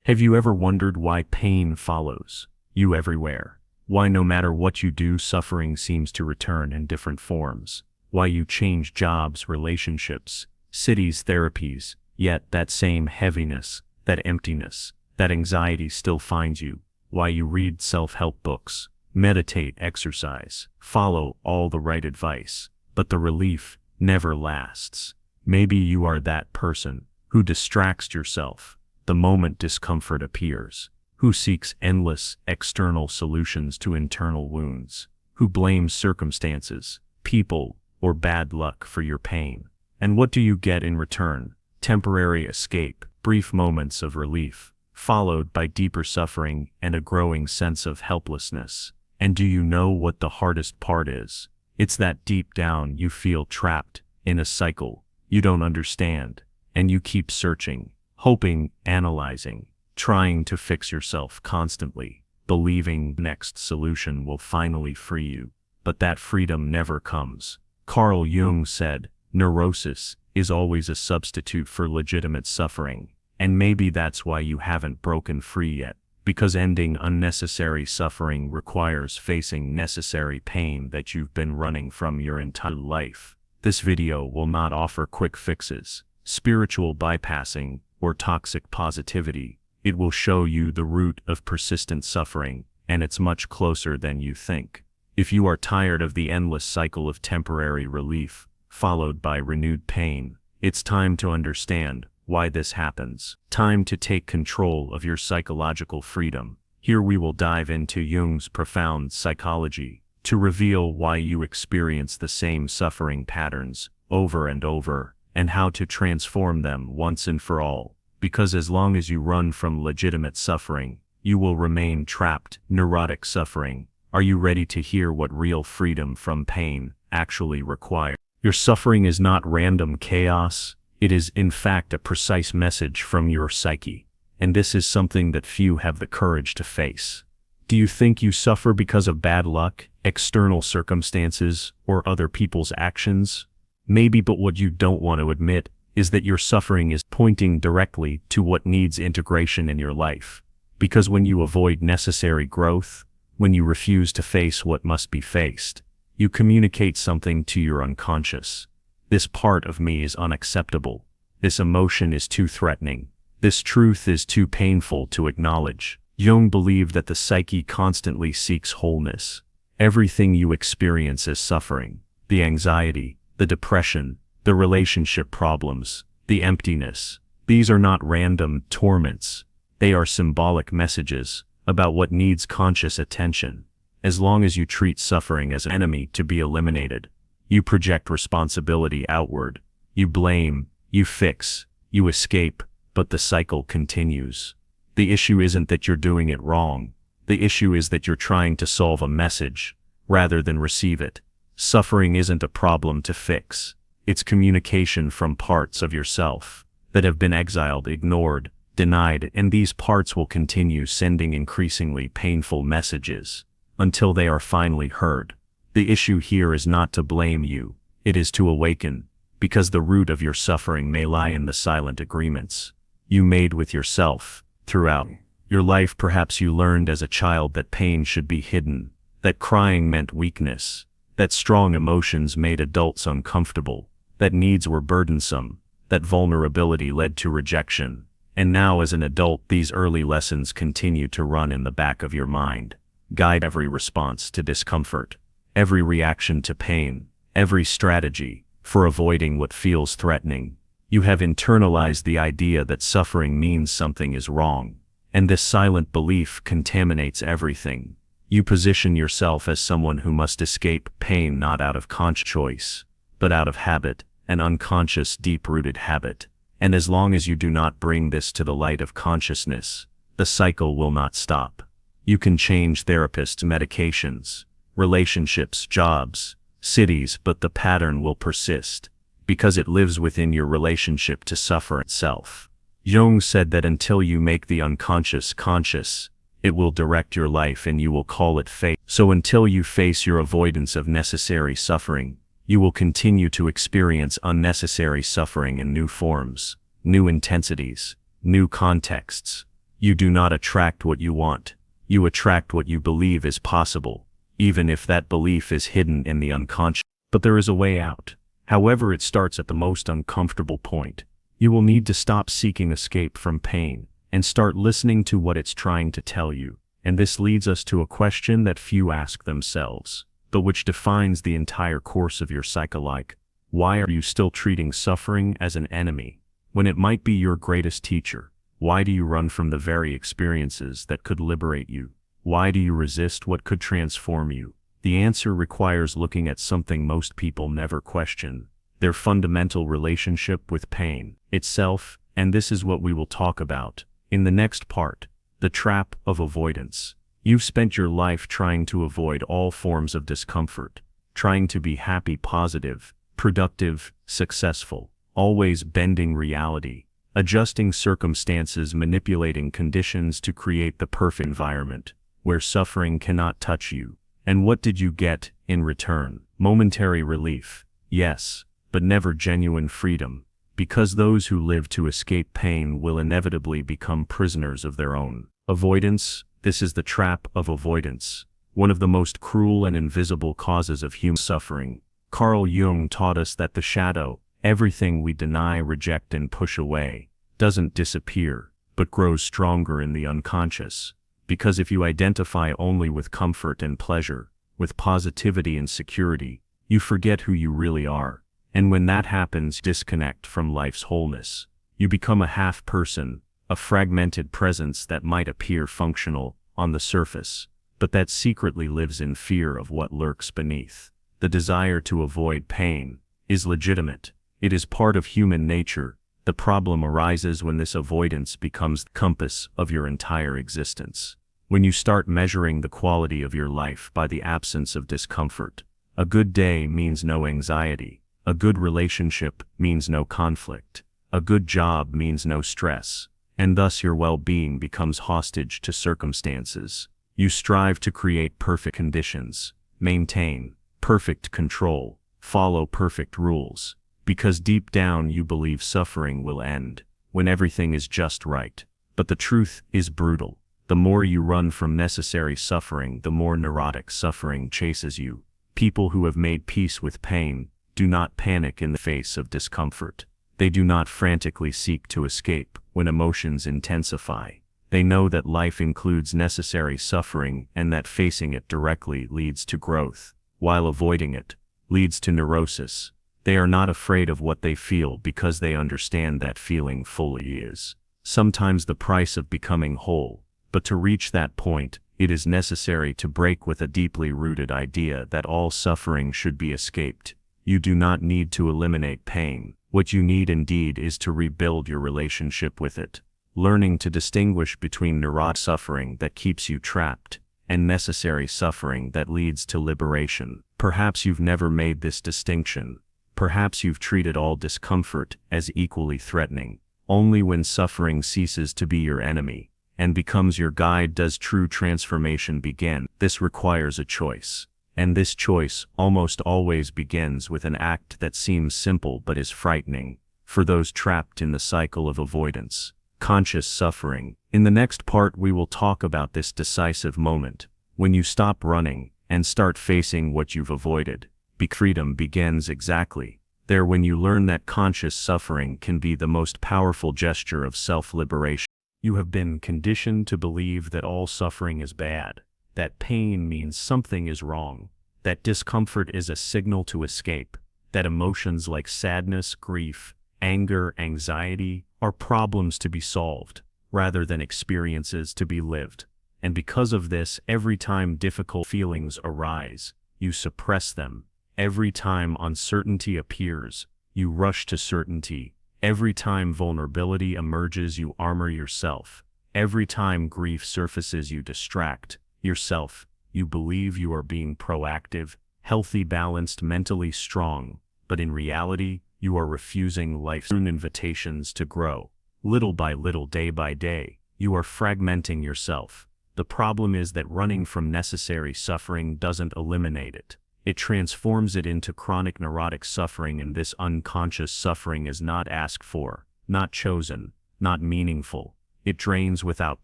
Have you ever wondered why pain follows you everywhere? Why no matter what you do, suffering seems to return in different forms? Why you change jobs, relationships, cities, therapies, yet that same heaviness, that emptiness, that anxiety still finds you? Why you read self-help books, meditate, exercise, follow all the right advice, but the relief never lasts? Maybe you are that person who distracts yourself the moment discomfort appears, who seeks endless external solutions to internal wounds, who blames circumstances, people, or bad luck for your pain. And what do you get in return? Temporary escape, brief moments of relief, followed by deeper suffering and a growing sense of helplessness. And do you know what the hardest part is? It's that deep down you feel trapped in a cycle you don't understand, and you keep searching, hoping, analyzing, trying to fix yourself constantly, believing the next solution will finally free you. But that freedom never comes. Carl Jung said, neurosis is always a substitute for legitimate suffering. And maybe that's why you haven't broken free yet, because ending unnecessary suffering requires facing necessary pain that you've been running from your entire life. This video will not offer quick fixes, spiritual bypassing, or toxic positivity. It will show you the root of persistent suffering, and it's much closer than you think. If you are tired of the endless cycle of temporary relief, followed by renewed pain, it's time to understand why this happens. Time to take control of your psychological freedom. Here we will dive into Jung's profound psychology to reveal why you experience the same suffering patterns over and over, and how to transform them once and for all. Because as long as you run from legitimate suffering, you will remain trapped. Neurotic suffering. Are you ready to hear what real freedom from pain actually requires? Your suffering is not random chaos. It is in fact a precise message from your psyche. And this is something that few have the courage to face. Do you think you suffer because of bad luck, external circumstances, or other people's actions? Maybe, but what you don't want to admit is that your suffering is pointing directly to what needs integration in your life. Because when you avoid necessary growth, when you refuse to face what must be faced, you communicate something to your unconscious. This part of me is unacceptable. This emotion is too threatening. This truth is too painful to acknowledge. Jung believed that the psyche constantly seeks wholeness. Everything you experience as suffering, the anxiety, the depression, the relationship problems, the emptiness, these are not random torments. They are symbolic messages about what needs conscious attention. As long as you treat suffering as an enemy to be eliminated, you project responsibility outward. You blame, you fix, you escape, but the cycle continues. The issue isn't that you're doing it wrong. The issue is that you're trying to solve a message rather than receive it. Suffering isn't a problem to fix. It's communication from parts of yourself that have been exiled, ignored, denied, and these parts will continue sending increasingly painful messages until they are finally heard. The issue here is not to blame you, it is to awaken, because the root of your suffering may lie in the silent agreements you made with yourself throughout your life. Perhaps you learned as a child that pain should be hidden, that crying meant weakness, that strong emotions made adults uncomfortable, that needs were burdensome, that vulnerability led to rejection. And now as an adult, these early lessons continue to run in the back of your mind, guide every response to discomfort, every reaction to pain, every strategy for avoiding what feels threatening. You have internalized the idea that suffering means something is wrong, and this silent belief contaminates everything. You position yourself as someone who must escape pain not out of conscious choice, but out of habit, an unconscious, deep-rooted habit. And as long as you do not bring this to the light of consciousness, the cycle will not stop. You can change therapists, medications, relationships, jobs, cities, but the pattern will persist, because it lives within your relationship to suffer itself. Jung said that until you make the unconscious conscious, it will direct your life and you will call it fate. So until you face your avoidance of necessary suffering, you will continue to experience unnecessary suffering in new forms, new intensities, new contexts. You do not attract what you want. You attract what you believe is possible, even if that belief is hidden in the unconscious. But there is a way out. However, it starts at the most uncomfortable point. You will need to stop seeking escape from pain and start listening to what it's trying to tell you. And this leads us to a question that few ask themselves, but which defines the entire course of your psyche. Why are you still treating suffering as an enemy, when it might be your greatest teacher? Why do you run from the very experiences that could liberate you? Why do you resist what could transform you? The answer requires looking at something most people never question: their fundamental relationship with pain itself, and this is what we will talk about in the next part: the trap of avoidance. You've spent your life trying to avoid all forms of discomfort, trying to be happy, positive, productive, successful, always bending reality, adjusting circumstances, manipulating conditions to create the perfect environment where suffering cannot touch you. And what did you get in return? Momentary relief, yes, but never genuine freedom, because those who live to escape pain will inevitably become prisoners of their own. Avoidance. This is the trap of avoidance, one of the most cruel and invisible causes of human suffering. Carl Jung taught us that the shadow, everything we deny, reject, and push away, doesn't disappear, but grows stronger in the unconscious. Because if you identify only with comfort and pleasure, with positivity and security, you forget who you really are. And when that happens, disconnect from life's wholeness. You become a half person, a fragmented presence that might appear functional on the surface, but that secretly lives in fear of what lurks beneath. The desire to avoid pain is legitimate. It is part of human nature. The problem arises when this avoidance becomes the compass of your entire existence. When you start measuring the quality of your life by the absence of discomfort. A good day means no anxiety. A good relationship means no conflict. A good job means no stress. And thus your well-being becomes hostage to circumstances. You strive to create perfect conditions, maintain perfect control, follow perfect rules, because deep down you believe suffering will end when everything is just right. But the truth is brutal. The more you run from necessary suffering, the more neurotic suffering chases you. People who have made peace with pain do not panic in the face of discomfort. They do not frantically seek to escape when emotions intensify. They know that life includes necessary suffering and that facing it directly leads to growth, while avoiding it leads to neurosis. They are not afraid of what they feel because they understand that feeling fully is sometimes the price of becoming whole. But to reach that point, it is necessary to break with a deeply rooted idea that all suffering should be escaped. You do not need to eliminate pain. What you need indeed is to rebuild your relationship with it, learning to distinguish between neurotic suffering that keeps you trapped and necessary suffering that leads to liberation. Perhaps you've never made this distinction. Perhaps you've treated all discomfort as equally threatening. Only when suffering ceases to be your enemy and becomes your guide does true transformation begin. This requires a choice. And this choice almost always begins with an act that seems simple but is frightening for those trapped in the cycle of avoidance. Conscious suffering. In the next part we will talk about this decisive moment, when you stop running and start facing what you've avoided. Freedom begins exactly there, when you learn that conscious suffering can be the most powerful gesture of self-liberation. You have been conditioned to believe that all suffering is bad, that pain means something is wrong, that discomfort is a signal to escape, that emotions like sadness, grief, anger, anxiety are problems to be solved, rather than experiences to be lived. And because of this, every time difficult feelings arise, you suppress them. Every time uncertainty appears, you rush to certainty. Every time vulnerability emerges, you armor yourself. Every time grief surfaces, you distract yourself. You believe you are being proactive, healthy, balanced, mentally strong, but in reality, you are refusing life's invitations to grow. Little by little, day by day, you are fragmenting yourself. The problem is that running from necessary suffering doesn't eliminate it. It transforms it into chronic neurotic suffering, and this unconscious suffering is not asked for, not chosen, not meaningful. It drains without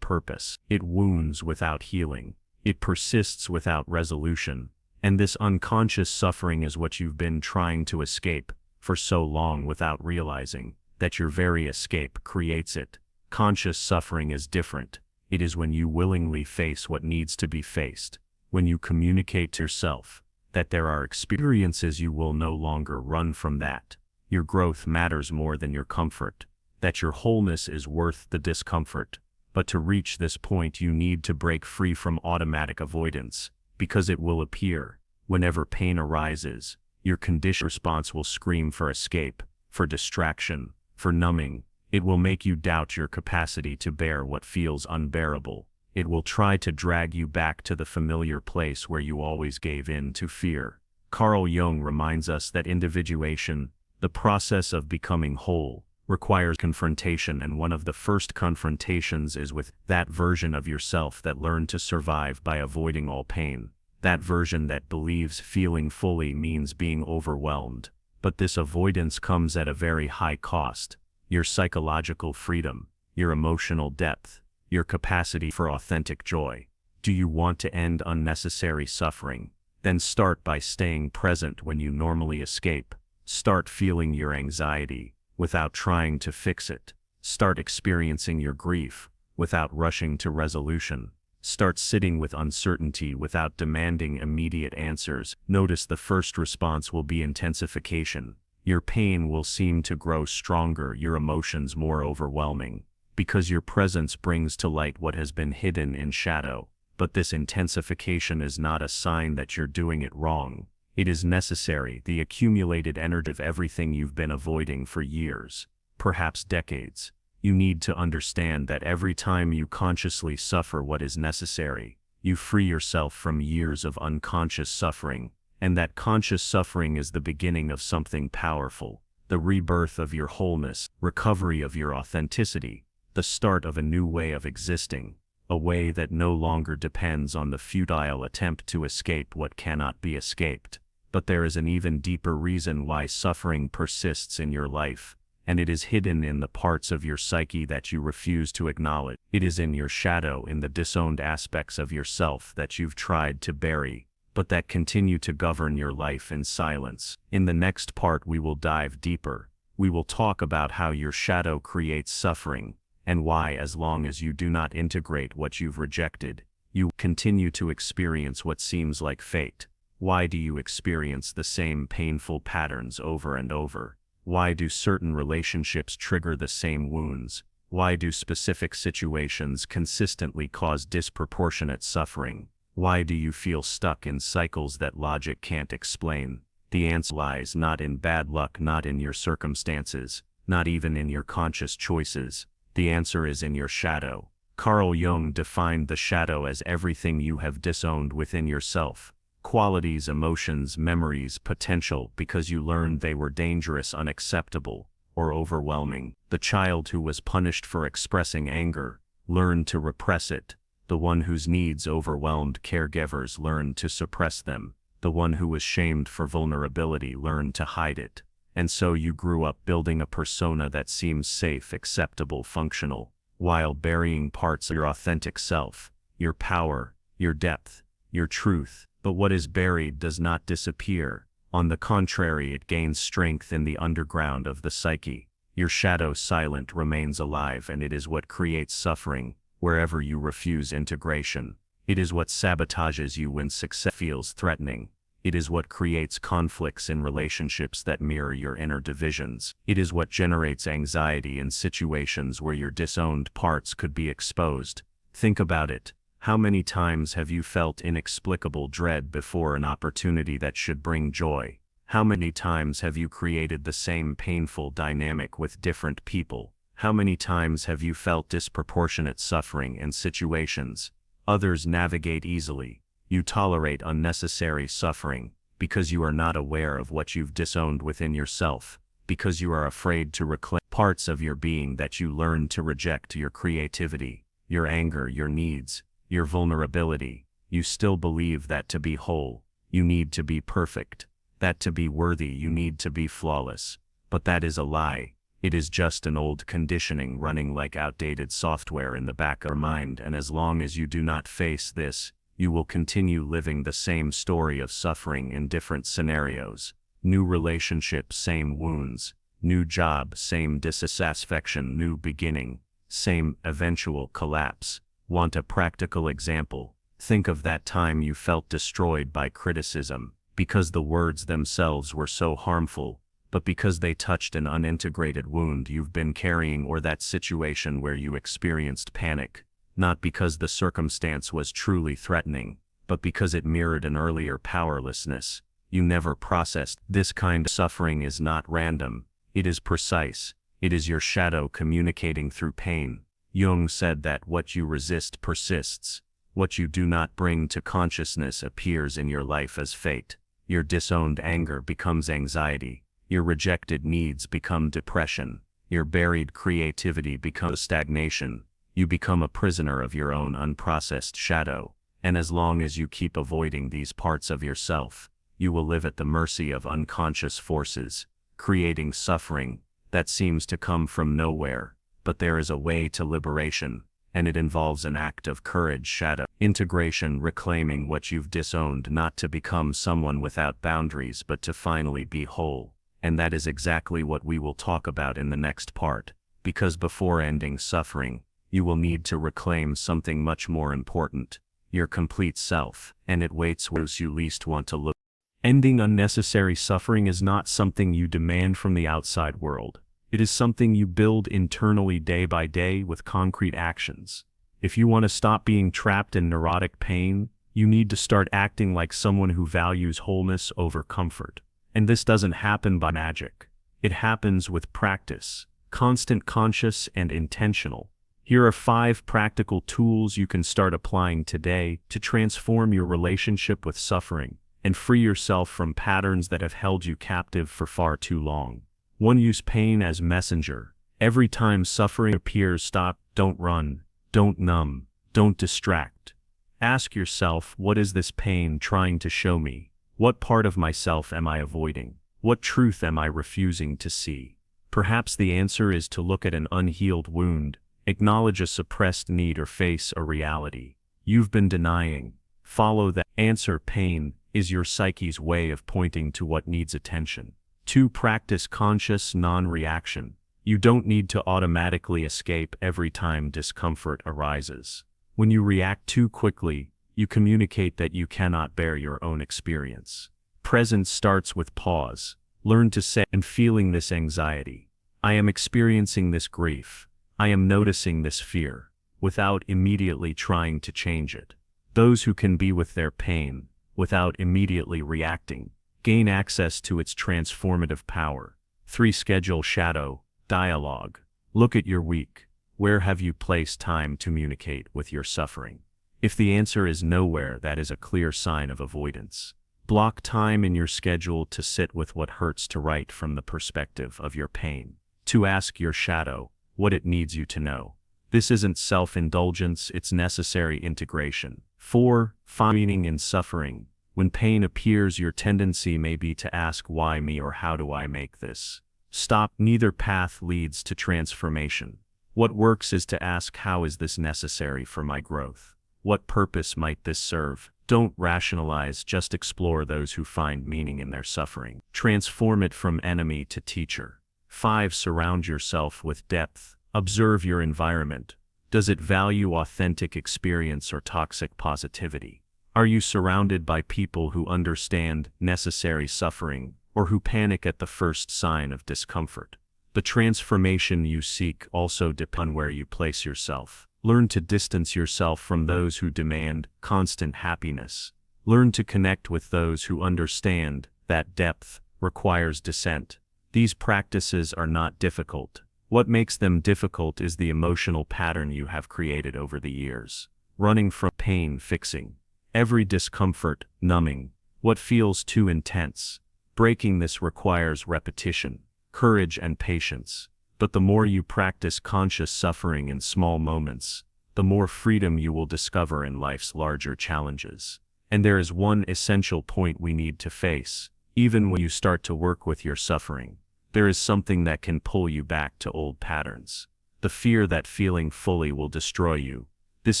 purpose. It wounds without healing. It persists without resolution. And this unconscious suffering is what you've been trying to escape for so long without realizing that your very escape creates it. Conscious suffering is different. It is when you willingly face what needs to be faced, when you communicate to yourself that there are experiences you will no longer run from, that your growth matters more than your comfort, that your wholeness is worth the discomfort. But to reach this point you need to break free from automatic avoidance, because it will appear. Whenever pain arises, your conditioned response will scream for escape, for distraction, for numbing. It will make you doubt your capacity to bear what feels unbearable. It will try to drag you back to the familiar place where you always gave in to fear. Carl Jung reminds us that individuation, the process of becoming whole, requires confrontation, and one of the first confrontations is with that version of yourself that learned to survive by avoiding all pain. That version that believes feeling fully means being overwhelmed. But this avoidance comes at a very high cost. Your psychological freedom, your emotional depth, your capacity for authentic joy. Do you want to end unnecessary suffering? Then start by staying present when you normally escape. Start feeling your anxiety without trying to fix it. Start experiencing your grief without rushing to resolution. Start sitting with uncertainty without demanding immediate answers. Notice the first response will be intensification. Your pain will seem to grow stronger, your emotions more overwhelming, because your presence brings to light what has been hidden in shadow. But this intensification is not a sign that you're doing it wrong. It is necessary, the accumulated energy of everything you've been avoiding for years, perhaps decades. You need to understand that every time you consciously suffer what is necessary, you free yourself from years of unconscious suffering, and that conscious suffering is the beginning of something powerful, the rebirth of your wholeness, recovery of your authenticity, the start of a new way of existing, a way that no longer depends on the futile attempt to escape what cannot be escaped. But there is an even deeper reason why suffering persists in your life, and it is hidden in the parts of your psyche that you refuse to acknowledge. It is in your shadow, in the disowned aspects of yourself that you've tried to bury, but that continue to govern your life in silence. In the next part we will dive deeper. We will talk about how your shadow creates suffering, and why, as long as you do not integrate what you've rejected, you continue to experience what seems like fate. Why do you experience the same painful patterns over and over? Why do certain relationships trigger the same wounds? Why do specific situations consistently cause disproportionate suffering? Why do you feel stuck in cycles that logic can't explain? The answer lies not in bad luck, not in your circumstances, not even in your conscious choices. The answer is in your shadow. Carl Jung defined the shadow as everything you have disowned within yourself. Qualities, emotions, memories, potential, because you learned they were dangerous, unacceptable, or overwhelming. The child who was punished for expressing anger learned to repress it. The one whose needs overwhelmed caregivers learned to suppress them. The one who was shamed for vulnerability learned to hide it. And so you grew up building a persona that seems safe, acceptable, functional, while burying parts of your authentic self, your power, your depth, your truth. But what is buried does not disappear. On the contrary, it gains strength in the underground of the psyche. Your shadow, silent, remains alive, and it is what creates suffering wherever you refuse integration. It is what sabotages you when success feels threatening. It is what creates conflicts in relationships that mirror your inner divisions. It is what generates anxiety in situations where your disowned parts could be exposed. Think about it. How many times have you felt inexplicable dread before an opportunity that should bring joy? How many times have you created the same painful dynamic with different people? How many times have you felt disproportionate suffering in situations others navigate easily? You tolerate unnecessary suffering because you are not aware of what you've disowned within yourself, because you are afraid to reclaim parts of your being that you learned to reject: your creativity, your anger, your needs, your vulnerability. You still believe that to be whole, you need to be perfect, that to be worthy, you need to be flawless. But that is a lie. It is just an old conditioning running like outdated software in the back of your mind, and as long as you do not face this, you will continue living the same story of suffering in different scenarios. New relationship, same wounds. New job, same dissatisfaction. New beginning, same eventual collapse. Want a practical example? Think of that time you felt destroyed by criticism, because the words themselves were so harmful, but because they touched an unintegrated wound you've been carrying, or that situation where you experienced panic, not because the circumstance was truly threatening, but because it mirrored an earlier powerlessness you never processed. This kind of suffering is not random, it is precise. It is your shadow communicating through pain. Jung said that what you resist persists. What you do not bring to consciousness appears in your life as fate. Your disowned anger becomes anxiety. Your rejected needs become depression. Your buried creativity becomes stagnation. You become a prisoner of your own unprocessed shadow. And as long as you keep avoiding these parts of yourself, you will live at the mercy of unconscious forces, creating suffering that seems to come from nowhere. But there is a way to liberation, and it involves an act of courage, shadow integration, reclaiming what you've disowned, not to become someone without boundaries, but to finally be whole. And that is exactly what we will talk about in the next part, because before ending suffering, you will need to reclaim something much more important, your complete self, and it waits where you least want to look. Ending unnecessary suffering is not something you demand from the outside world. It is something you build internally day by day with concrete actions. If you want to stop being trapped in neurotic pain, you need to start acting like someone who values wholeness over comfort. And this doesn't happen by magic. It happens with practice, constant, conscious, and intentional. Here are 5 practical tools you can start applying today to transform your relationship with suffering and free yourself from patterns that have held you captive for far too long. 1. Use pain as messenger. Every time suffering appears, stop, don't run, don't numb, don't distract. Ask yourself, what is this pain trying to show me? What part of myself am I avoiding? What truth am I refusing to see? Perhaps the answer is to look at an unhealed wound, acknowledge a suppressed need, or face a reality you've been denying. Follow that answer. Pain is your psyche's way of pointing to what needs attention. 2. Practice conscious non-reaction. You don't need to automatically escape every time discomfort arises. When you react too quickly, you communicate that you cannot bear your own experience. Presence starts with pause. Learn to say, "I'm feeling this anxiety. I am experiencing this grief. I am noticing this fear," without immediately trying to change it. Those who can be with their pain, without immediately reacting, gain access to its transformative power. 3. Schedule shadow dialogue. Look at your week. Where have you placed time to communicate with your suffering? If the answer is nowhere, that is a clear sign of avoidance. Block time in your schedule to sit with what hurts, to write from the perspective of your pain. To ask your shadow what it needs you to know. This isn't self-indulgence, it's necessary integration. 4. Find meaning in suffering. When pain appears, your tendency may be to ask, why me, or how do I make this stop? Neither path leads to transformation. What works is to ask, how is this necessary for my growth? What purpose might this serve? Don't rationalize, just explore. Those who find meaning in their suffering transform it from enemy to teacher. 5. Surround yourself with depth. Observe your environment. Does it value authentic experience or toxic positivity? Are you surrounded by people who understand necessary suffering, or who panic at the first sign of discomfort? The transformation you seek also depends on where you place yourself. Learn to distance yourself from those who demand constant happiness. Learn to connect with those who understand that depth requires descent. These practices are not difficult. What makes them difficult is the emotional pattern you have created over the years. Running from pain, fixing every discomfort, numbing what feels too intense. Breaking this requires repetition, courage, and patience. But the more you practice conscious suffering in small moments, the more freedom you will discover in life's larger challenges. And there is one essential point we need to face, even when you start to work with your suffering. there is something that can pull you back to old patterns. The fear that feeling fully will destroy you. This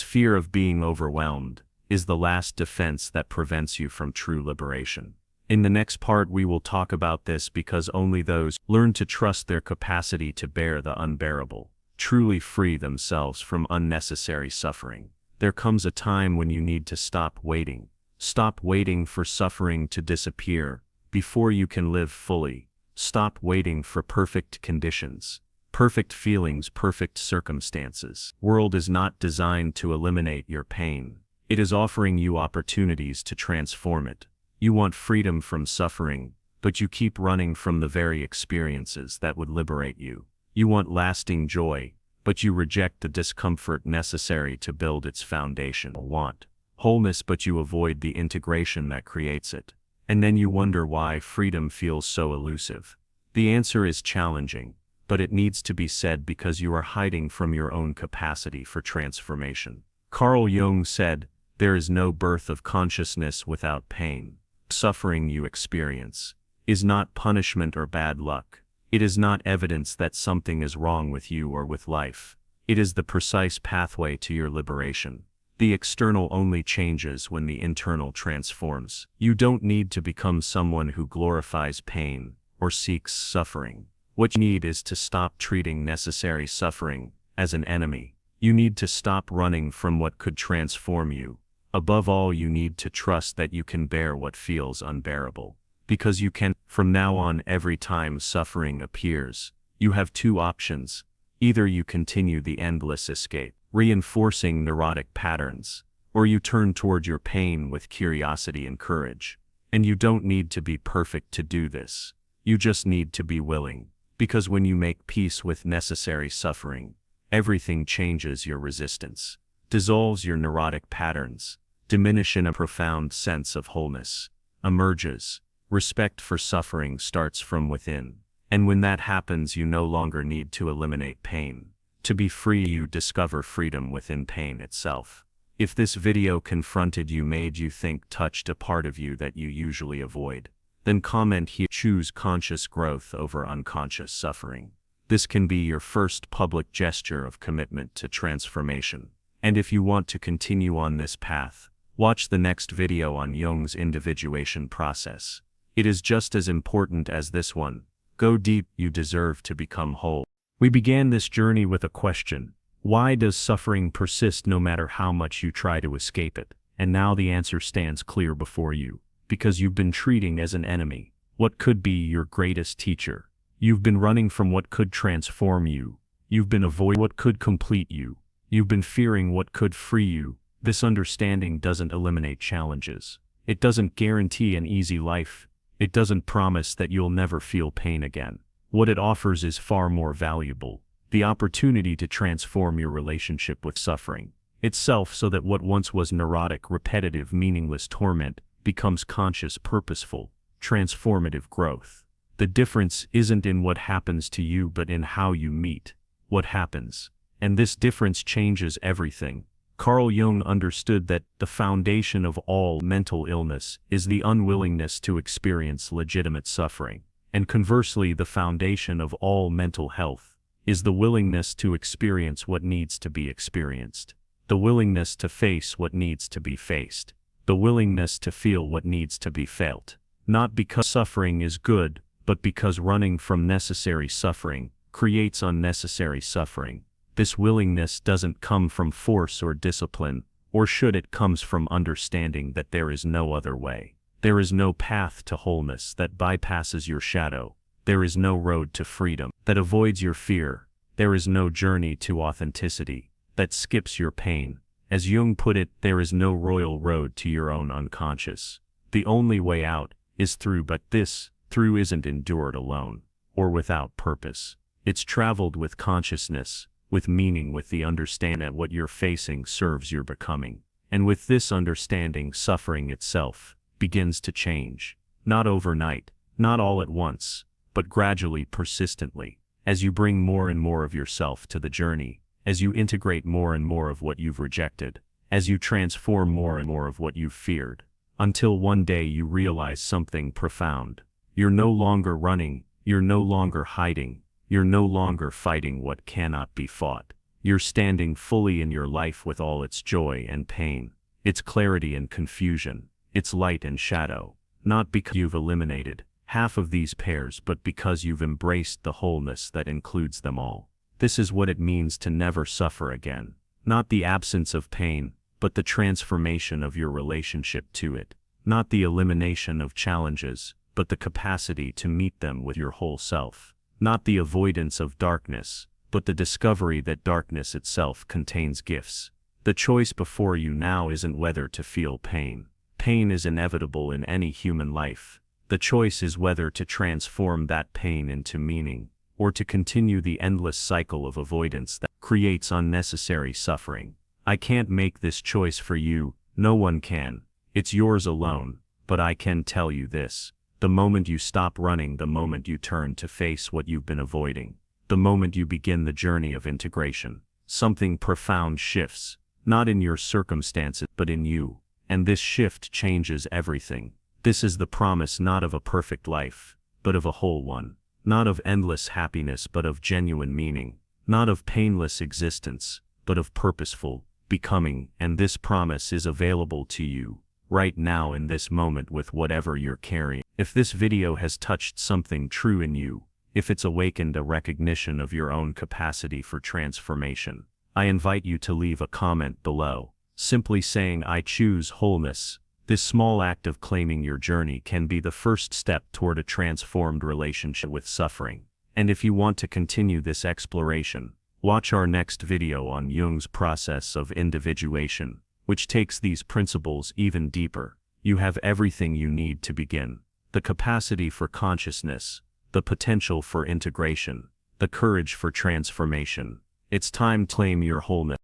fear of being overwhelmed is the last defense that prevents you from true liberation. In the next part we will talk about this because only those learn to trust their capacity to bear the unbearable truly free themselves from unnecessary suffering. There comes a time when you need to stop waiting. Stop waiting for suffering to disappear before you can live fully. Stop waiting for perfect conditions, perfect feelings, perfect circumstances. The world is not designed to eliminate your pain. It is offering you opportunities to transform it. You want freedom from suffering, but you keep running from the very experiences that would liberate you. You want lasting joy, but you reject the discomfort necessary to build its foundation. You want wholeness, but you avoid the integration that creates it. And then you wonder why freedom feels so elusive. The answer is challenging, but it needs to be said because you are hiding from your own capacity for transformation. Carl Jung said, "There is no birth of consciousness without pain." Suffering you experience is not punishment or bad luck. It is not evidence that something is wrong with you or with life. It is the precise pathway to your liberation. The external only changes when the internal transforms. You don't need to become someone who glorifies pain or seeks suffering. What you need is to stop treating necessary suffering as an enemy. You need to stop running from what could transform you. Above all, you need to trust that you can bear what feels unbearable. Because you can. From now on, every time suffering appears, you have two options. Either you continue the endless escape, reinforcing neurotic patterns, or you turn toward your pain with curiosity and courage. And you don't need to be perfect to do this. You just need to be willing. Because when you make peace with necessary suffering, everything changes. Your resistance dissolves, your neurotic patterns diminish, in a profound sense of wholeness emerges. Respect for suffering starts from within. And when that happens, you no longer need to eliminate pain. To be free, you discover freedom within pain itself. If this video confronted you, made you think, touched a part of you that you usually avoid, then comment here. Choose conscious growth over unconscious suffering. This can be your first public gesture of commitment to transformation. And if you want to continue on this path, watch the next video on Jung's individuation process. It is just as important as this one. Go deep. You deserve to become whole. We began this journey with a question. Why does suffering persist no matter how much you try to escape it? And now the answer stands clear before you. Because you've been treating as an enemy what could be your greatest teacher. You've been running from what could transform you. You've been avoiding what could complete you. You've been fearing what could free you. This understanding doesn't eliminate challenges. It doesn't guarantee an easy life. It doesn't promise that you'll never feel pain again. What it offers is far more valuable. The opportunity to transform your relationship with suffering itself so that what once was neurotic, repetitive, meaningless torment becomes conscious, purposeful, transformative growth. The difference isn't in what happens to you but in how you meet what happens. And this difference changes everything. Carl Jung understood that the foundation of all mental illness is the unwillingness to experience legitimate suffering. And conversely, the foundation of all mental health is the willingness to experience what needs to be experienced. The willingness to face what needs to be faced. The willingness to feel what needs to be felt. Not because suffering is good, but because running from necessary suffering creates unnecessary suffering. This willingness doesn't come from force or discipline, or should. It comes from understanding that there is no other way. There is no path to wholeness that bypasses your shadow. There is no road to freedom that avoids your fear. There is no journey to authenticity that skips your pain. As Jung put it, there is no royal road to your own unconscious. The only way out is through, but this through isn't endured alone or without purpose. It's traveled with consciousness, with meaning, with the understanding that what you're facing serves your becoming. And with this understanding, suffering itself begins to change. Not overnight, not all at once, but gradually, persistently, as you bring more and more of yourself to the journey, as you integrate more and more of what you've rejected, as you transform more and more of what you've feared, until one day you realize something profound. You're no longer running, You're no longer hiding. You're no longer fighting what cannot be fought. You're standing fully in your life with all its joy and pain, its clarity and confusion, its light and shadow, not because you've eliminated half of these pairs but because you've embraced the wholeness that includes them all. This is what it means to never suffer again. Not the absence of pain, but the transformation of your relationship to it. Not the elimination of challenges, but the capacity to meet them with your whole self. Not the avoidance of darkness, but the discovery that darkness itself contains gifts. The choice before you now isn't whether to feel pain. Pain is inevitable in any human life. The choice is whether to transform that pain into meaning, or to continue the endless cycle of avoidance that creates unnecessary suffering. I can't make this choice for you, no one can. It's yours alone, but I can tell you this. The moment you stop running, the moment you turn to face what you've been avoiding, the moment you begin the journey of integration, something profound shifts, not in your circumstances but in you, and this shift changes everything. This is the promise not of a perfect life, but of a whole one, not of endless happiness but of genuine meaning, not of painless existence, but of purposeful becoming, and this promise is available to you right now in this moment with whatever you're carrying. If this video has touched something true in you, if it's awakened a recognition of your own capacity for transformation, I invite you to leave a comment below, simply saying I choose wholeness. This small act of claiming your journey can be the first step toward a transformed relationship with suffering. And if you want to continue this exploration, watch our next video on Jung's process of individuation, which takes these principles even deeper. You have everything you need to begin: the capacity for consciousness, the potential for integration, the courage for transformation. It's time to claim your wholeness.